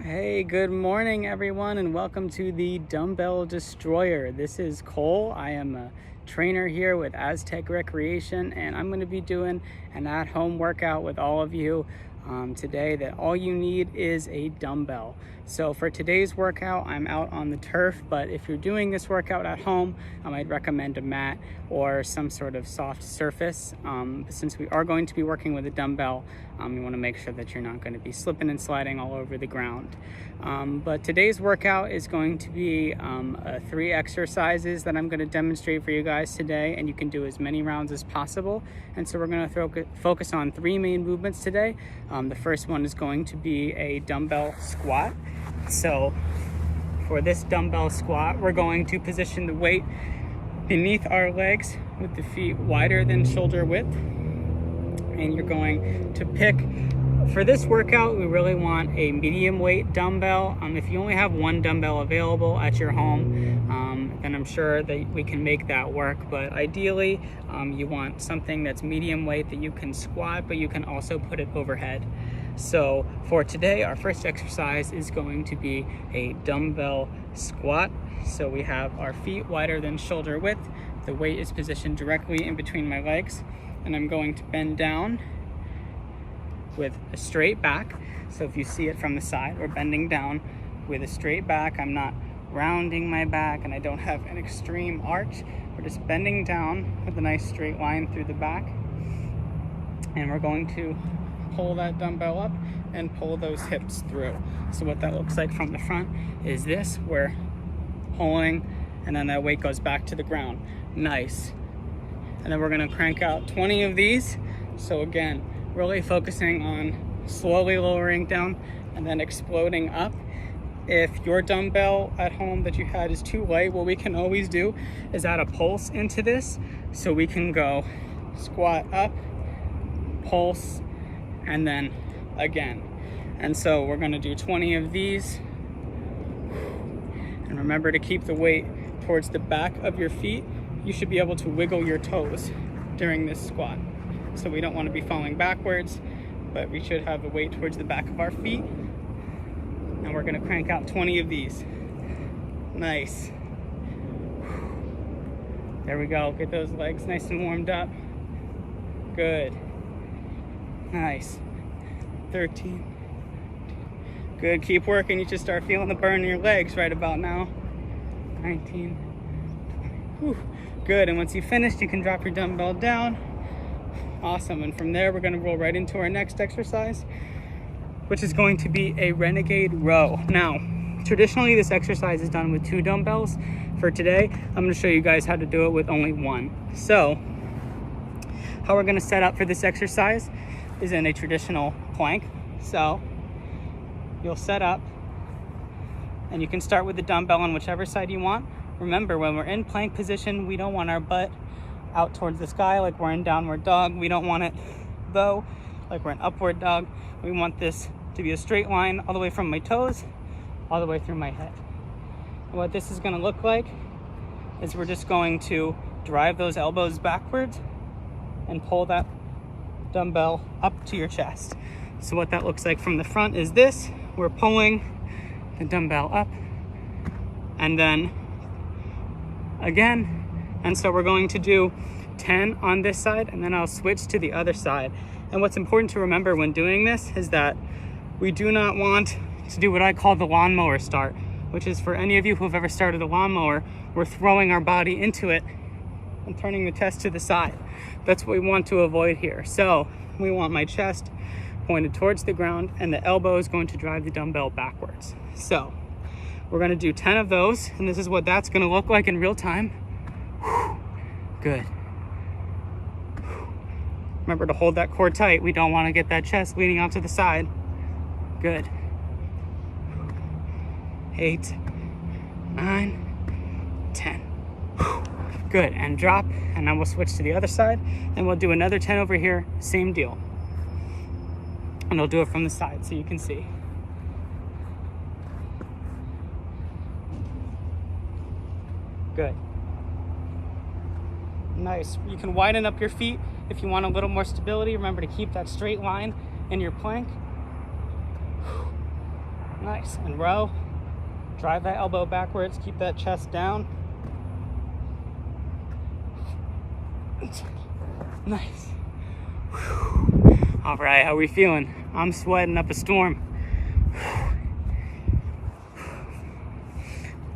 Hey, good morning everyone, and welcome to the Dumbbell Destroyer. This is Cole. I am a trainer here with Aztec Recreation, and I'm going to be doing an at-home workout with all of you today that all you need is a dumbbell. So for today's workout, I'm out on the turf, but if you're doing this workout at home, I might recommend a mat or some sort of soft surface. Since we are going to be working with a dumbbell, you want to make sure that you're not going to be slipping and sliding all over the ground. But today's workout is going to be 3 exercises that I'm going to demonstrate for you guys today, and you can do as many rounds as possible. And so we're going to focus on 3 main movements today. The first one is going to be a dumbbell squat. So for this dumbbell squat, we're going to position the weight beneath our legs with the feet wider than shoulder width. And you're going to pick, for this workout, we really want a medium weight dumbbell. If you only have one dumbbell available at your home, then I'm sure that we can make that work. But ideally, you want something that's medium weight that you can squat, but you can also put it overhead. So for today, our first exercise is going to be a dumbbell squat. So we have our feet wider than shoulder width. The weight is positioned directly in between my legs, and I'm going to bend down with a straight back. So if you see it from the side, we're bending down with a straight back. I'm not rounding my back, and I don't have an extreme arch. We're just bending down with a nice straight line through the back. And we're going to pull that dumbbell up and pull those hips through. So what that looks like from the front is this. We're pulling, and then that weight goes back to the ground. Nice. And then we're going to crank out 20 of these. So again, really focusing on slowly lowering down and then exploding up. If your dumbbell at home that you had is too light, what we can always do is add a pulse into this. So we can go squat up, pulse, and then again. And so we're going to do 20 of these. And remember to keep the weight towards the back of your feet. You should be able to wiggle your toes during this squat. So we don't want to be falling backwards, but we should have the weight towards the back of our feet. And we're going to crank out 20 of these. Nice. There we go. Get those legs nice and warmed up. Good. Nice. 13. Good. Keep working. You should start feeling the burn in your legs right about now. 19. Whew. Good. And once you finish, you can drop your dumbbell down. Awesome. And from there, we're going to roll right into our next exercise, which is going to be a Renegade Row. Now, traditionally, this exercise is done with 2 dumbbells. For today, I'm going to show you guys how to do it with only 1. So, how we're going to set up for this exercise is in a traditional plank. So, you'll set up, and you can start with the dumbbell on whichever side you want. Remember, when we're in plank position, we don't want our butt out towards the sky like we're in downward dog. We don't want it, though, like we're in upward dog. We want this to be a straight line all the way from my toes, all the way through my head. And what this is going to look like is we're just going to drive those elbows backwards and pull that dumbbell up to your chest. So what that looks like from the front is this. We're pulling the dumbbell up, and then again. And so we're going to do 10 on this side, and then I'll switch to the other side. And what's important to remember when doing this is that we do not want to do what I call the lawnmower start, which is, for any of you who have ever started a lawnmower, we're throwing our body into it and turning the chest to the side. That's what we want to avoid here. So we want my chest pointed towards the ground, and the elbow is going to drive the dumbbell backwards. So we're going to do 10 of those, and this is what that's going to look like in real time. Good. Remember to hold that core tight. We don't want to get that chest leaning out to the side. Good. 8, 9, 10. Good. And drop. And then we'll switch to the other side, and we'll do another 10 over here. Same deal. And I'll do it from the side so you can see. Good. Nice. You can widen up your feet if you want a little more stability. Remember to keep that straight line in your plank. Nice. And row. Drive that elbow backwards. Keep that chest down. Nice. All right, how are we feeling? I'm sweating up a storm.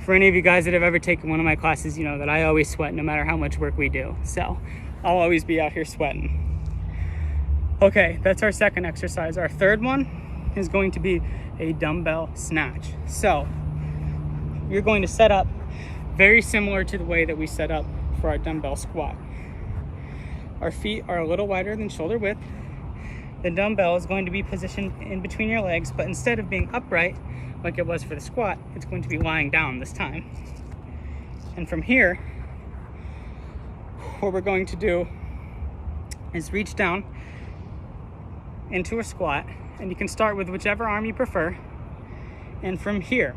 For any of you guys that have ever taken one of my classes, you know that I always sweat no matter how much work we do. So I'll always be out here sweating. Okay, that's our second exercise. Our third one is going to be a dumbbell snatch. So you're going to set up very similar to the way that we set up for our dumbbell squat. Our feet are a little wider than shoulder width. The dumbbell is going to be positioned in between your legs, but instead of being upright like it was for the squat, it's going to be lying down this time. And from here, what we're going to do is reach down into a squat, and you can start with whichever arm you prefer. And from here,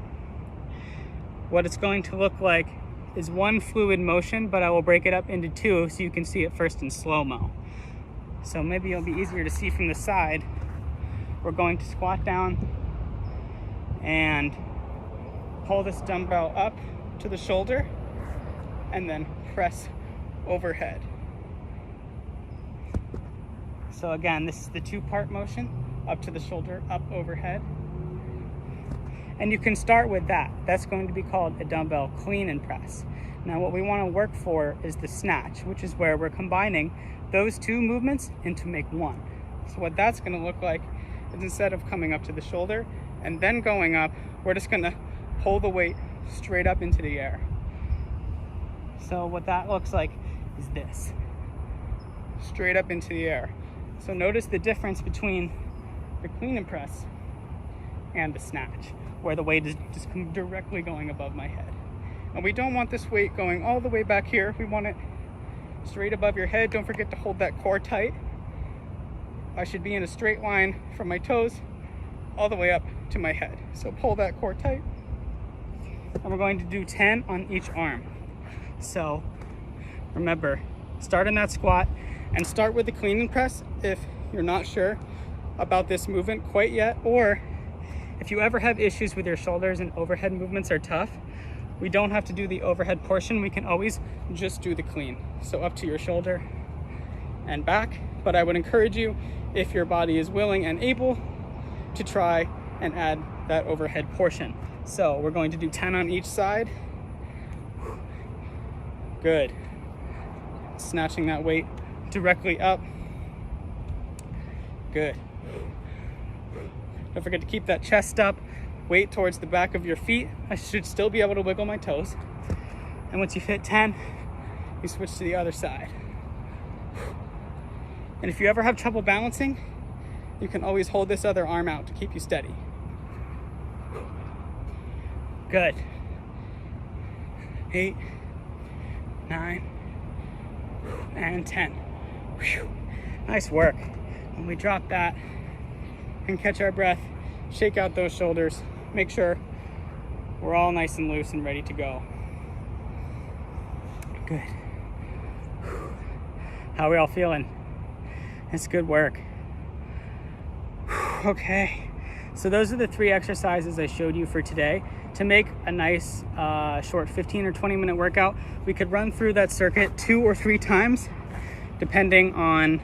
what it's going to look like is one fluid motion, but I will break it up into two so you can see it first in slow-mo. So maybe it'll be easier to see from the side. We're going to squat down and pull this dumbbell up to the shoulder and then press overhead. So again, this is the two-part motion, up to the shoulder, up overhead. And you can start with that. That's going to be called a dumbbell clean and press. Now what we want to work for is the snatch, which is where we're combining those two movements into make one. So what that's going to look like is instead of coming up to the shoulder and then going up, we're just going to pull the weight straight up into the air. So what that looks like is this, straight up into the air. So notice the difference between the clean and press and the snatch, where the weight is just directly going above my head. And we don't want this weight going all the way back here. We want it straight above your head. Don't forget to hold that core tight. I should be in a straight line from my toes all the way up to my head. So pull that core tight. And we're going to do 10 on each arm. So remember, start in that squat and start with the clean and press if you're not sure about this movement quite yet, or if you ever have issues with your shoulders and overhead movements are tough, we don't have to do the overhead portion. We can always just do the clean. So up to your shoulder and back. But I would encourage you, if your body is willing and able, to try and add that overhead portion. So we're going to do 10 on each side. Good. Snatching that weight directly up. Good. Don't forget to keep that chest up, weight towards the back of your feet. I should still be able to wiggle my toes. And once you've hit 10, you switch to the other side. And if you ever have trouble balancing, you can always hold this other arm out to keep you steady. Good. 8, 9, and 10. Nice work. When we drop that and catch our breath, shake out those shoulders, make sure we're all nice and loose and ready to go. Good. How are we all feeling? It's good work. Okay, so those are the 3 exercises I showed you for today. To make a nice short 15 or 20 minute workout, we could run through that circuit 2 or 3 times, depending on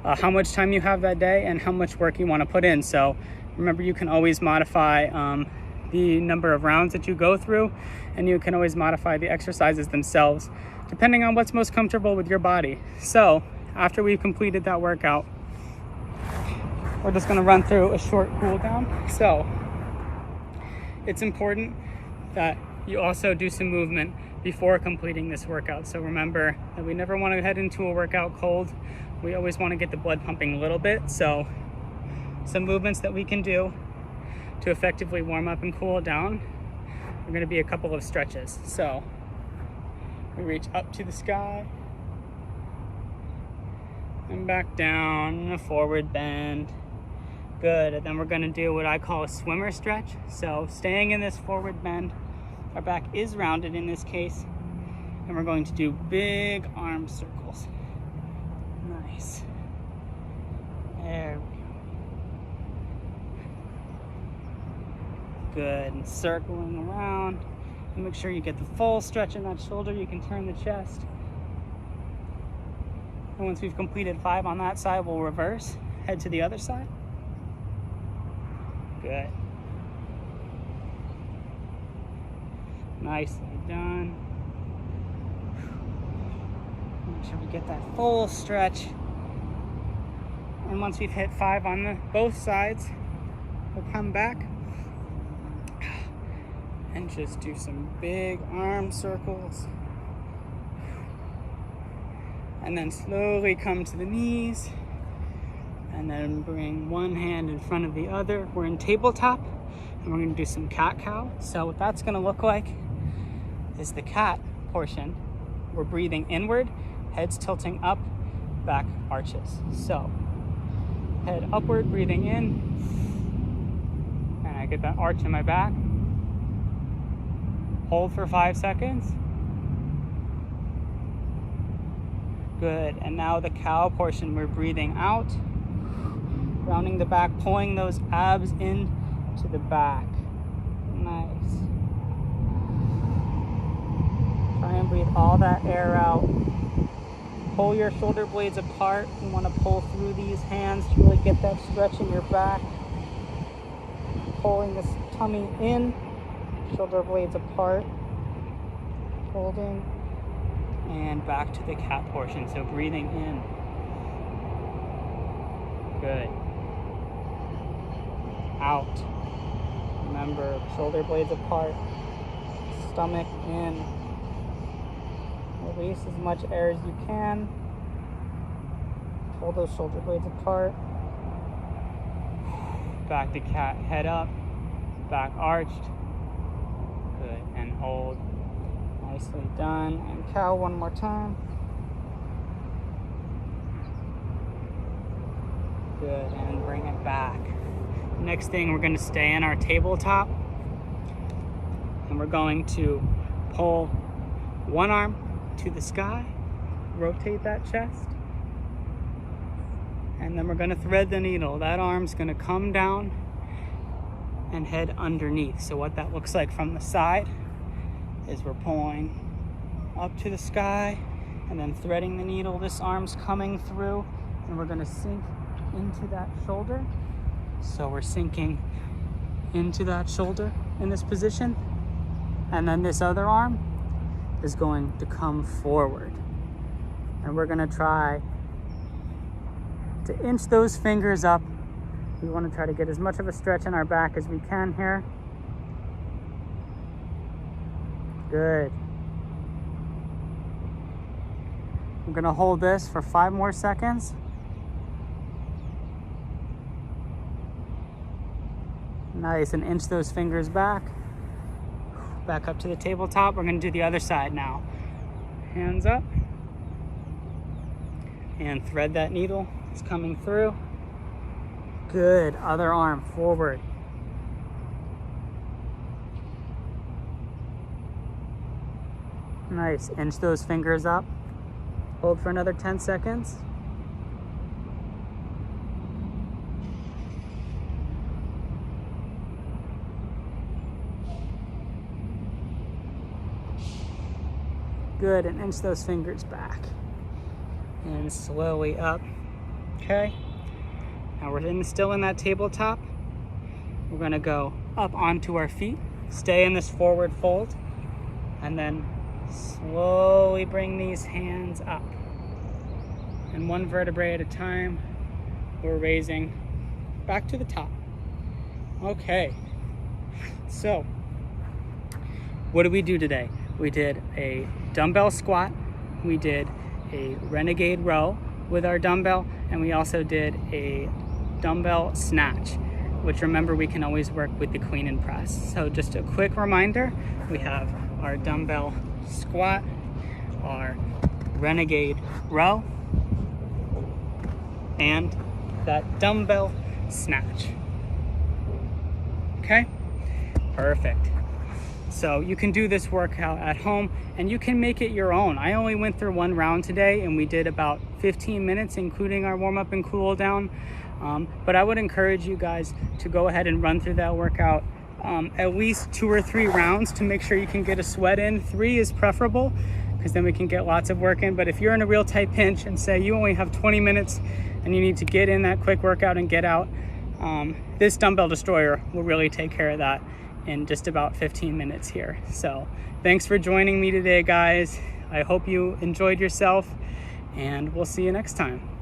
how much time you have that day and how much work you want to put in. So remember, you can always modify the number of rounds that you go through, and you can always modify the exercises themselves depending on what's most comfortable with your body. So after we've completed that workout, we're just going to run through a short cool down. So it's important that you also do some movement before completing this workout. So remember that we never want to head into a workout cold. We always want to get the blood pumping a little bit. So some movements that we can do to effectively warm up and cool down are going to be a couple of stretches. So we reach up to the sky and back down, a forward bend. Good. And then we're going to do what I call a swimmer stretch. So staying in this forward bend, our back is rounded in this case, and we're going to do big arm circles. Nice. There we go. Good, and circling around. And make sure you get the full stretch in that shoulder. You can turn the chest. And once we've completed 5 on that side, we'll reverse, head to the other side. Good. Nicely done. Make sure we get that full stretch. And once we've hit 5 on both sides, we'll come back and just do some big arm circles. And then slowly come to the knees. And then bring one hand in front of the other. We're in tabletop, and we're gonna do some cat-cow. So what that's gonna look like is the cat portion. We're breathing inward, heads tilting up, back arches. So head upward, breathing in, and I get that arch in my back. Hold for 5 seconds. Good, and now the cow portion, we're breathing out, rounding the back, pulling those abs in to the back. Nice. Try and breathe all that air out. Pull your shoulder blades apart. You want to pull through these hands to really get that stretch in your back. Pulling this tummy in, shoulder blades apart, holding, and back to the cat portion. So breathing in. Good. Out. Remember, shoulder blades apart, stomach in. Release as much air as you can. Pull those shoulder blades apart. Back to cat, head up, back arched. Good, and hold. Nicely done. And cow one more time. Good, and bring it back. Next thing, we're going to stay in our tabletop, and we're going to pull one arm to the sky, rotate that chest, and then we're going to thread the needle. That arm's going to come down and head underneath. So what that looks like from the side is we're pulling up to the sky and then threading the needle. This arm's coming through, and we're going to sink into that shoulder. So we're sinking into that shoulder in this position, and then this other arm is going to come forward, and we're going to try to inch those fingers up. We want to try to get as much of a stretch in our back as we can here. Good. I'm going to hold this for 5 more seconds. Nice, and inch those fingers back. Back up to the tabletop. We're going to do the other side now. Hands up. And thread that needle. It's coming through. Good. Other arm forward. Nice. Inch those fingers up. Hold for another 10 seconds. Good, and inch those fingers back. And slowly up. Okay. Now we're still in that tabletop. We're gonna go up onto our feet, stay in this forward fold, and then slowly bring these hands up. And one vertebrae at a time, we're raising back to the top. Okay. So, what did we do today? We did a dumbbell squat, we did a Renegade Row with our dumbbell, and we also did a dumbbell snatch, which remember we can always work with the clean and press. So just a quick reminder, we have our dumbbell squat, our Renegade Row, and that dumbbell snatch. Okay, perfect. So you can do this workout at home and you can make it your own. I only went through 1 round today and we did about 15 minutes, including our warm up and cool down. But I would encourage you guys to go ahead and run through that workout at least 2 or 3 rounds to make sure you can get a sweat in. 3 is preferable because then we can get lots of work in. But if you're in a real tight pinch and say you only have 20 minutes and you need to get in that quick workout and get out, this dumbbell destroyer will really take care of that in just about 15 minutes here. So thanks for joining me today, guys. I hope you enjoyed yourself, and we'll see you next time.